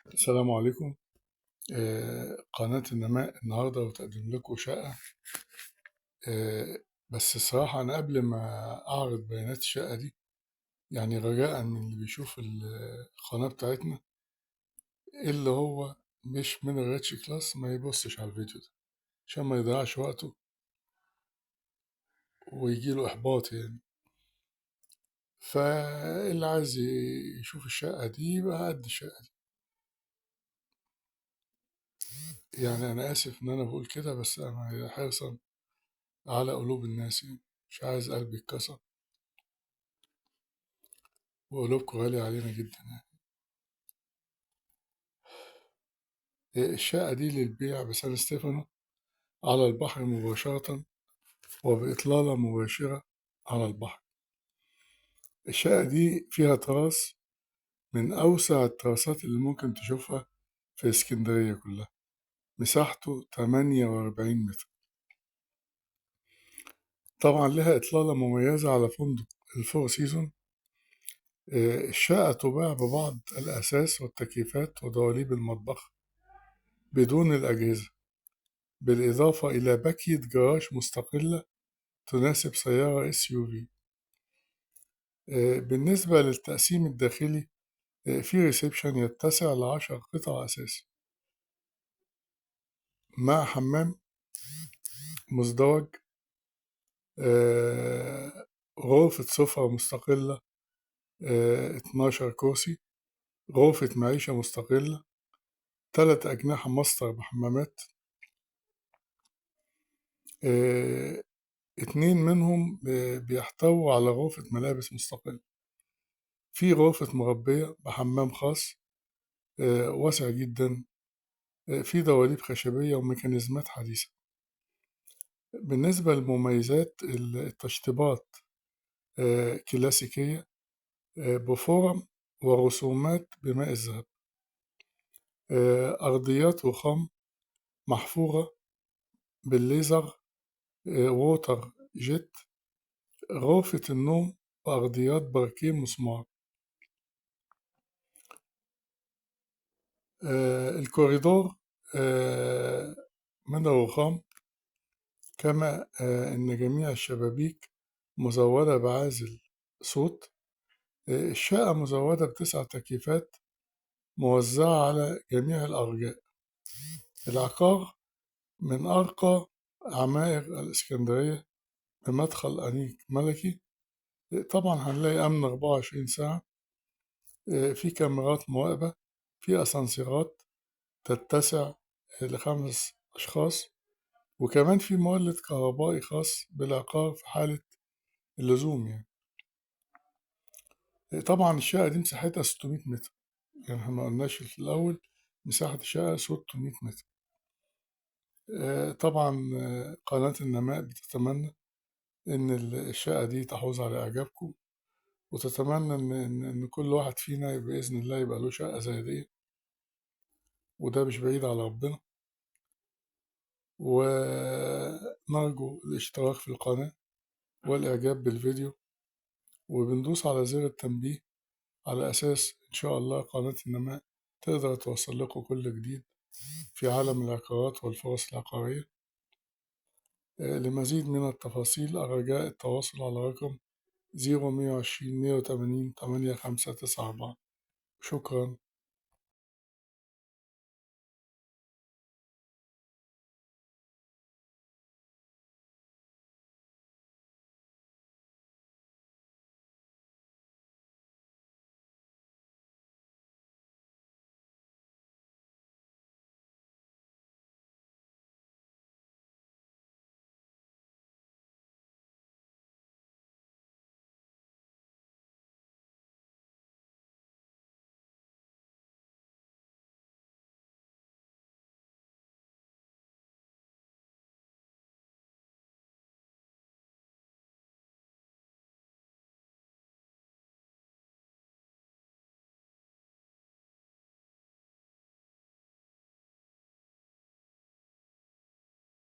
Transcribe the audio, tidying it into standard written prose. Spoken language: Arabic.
السلام عليكم. قناة النماء النهاردة بتقدم لكم شقة. بس الصراحة أنا قبل ما أعرض بيانات الشقة دي، يعني رجاء من اللي بيشوف القناة بتاعتنا اللي هو مش من الريتش كلاس ما يبصش على الفيديو ده عشان ما يضيعش وقته ويجيله إحباط يعني. فاللي عايز يشوف الشقة دي يبقى قد الشقة دي. يعني أنا آسف إن أنا بقول كده، بس أنا حرصا على قلوب الناس، يعني مش عايز قلبي يتكسر، وقلوبكم غالية علينا جدا يعني. الشقة دي للبيع بسان ستيفانو على البحر مباشرة وبإطلالة مباشرة على البحر. الشقة دي فيها تراس من أوسع التراسات اللي ممكن تشوفها في اسكندرية كلها، مساحته 48 متر. طبعا لها إطلالة مميزة على فندق الفور سيزون. الشقة تباع ببعض الأساس والتكييفات ودواليب المطبخ بدون الأجهزة، بالإضافة إلى باكية جراج مستقلة تناسب سيارة SUV. بالنسبة للتقسيم الداخلي، في ريسبشن يتسع ل10 قطع أساسي مع حمام مزدوج، غرفة سفرة مستقلة 12 كرسي، غرفة معيشة مستقلة، 3 أجنحة ماستر بحمامات، 2 منهم بيحتووا على غرفة ملابس مستقلة، في غرفة مربية بحمام خاص واسع جدا، في دواليب خشبية وميكانيزمات حديثة. بالنسبة للمميزات، التشطيبات كلاسيكية بفورم ورسومات بماء الذهب، أرضيات رخام محفورة بالليزر ووتر جيت، غرفة النوم وأرضيات باركيه مسمار. الكوريدور من الرخام، كما أن جميع الشبابيك مزودة بعازل صوت. الشقة مزودة ب9 تكييفات موزعة على جميع الأرجاء. العقار من أرقى عمائر الإسكندرية بمدخل أنيق ملكي. طبعا هنلاقي أمن 24 ساعة، في كاميرات مراقبة، في أسانسيرات تتسع ل5 أشخاص، وكمان في مولد كهربائي خاص بالعقار في حالة اللزوم يعني. طبعا الشقة دي مساحتها 600 متر، يعني احنا ما قلناش في الأول مساحة الشقة 600 متر. طبعا قناة النماء بتتمنى إن الشقة دي تحوز على إعجابكم، وتتمنى إن كل واحد فينا بإذن الله يبقى له شقة زي دي، وده مش بعيد على ربنا. ونرجو الاشتراك في القناة والإعجاب بالفيديو، وبندوس على زر التنبيه على أساس إن شاء الله قناة النماء تقدر توصل لكم كل جديد في عالم العقارات والفرص العقارية. لمزيد من التفاصيل الرجاء التواصل على رقم 0120 180 8594. شكرا.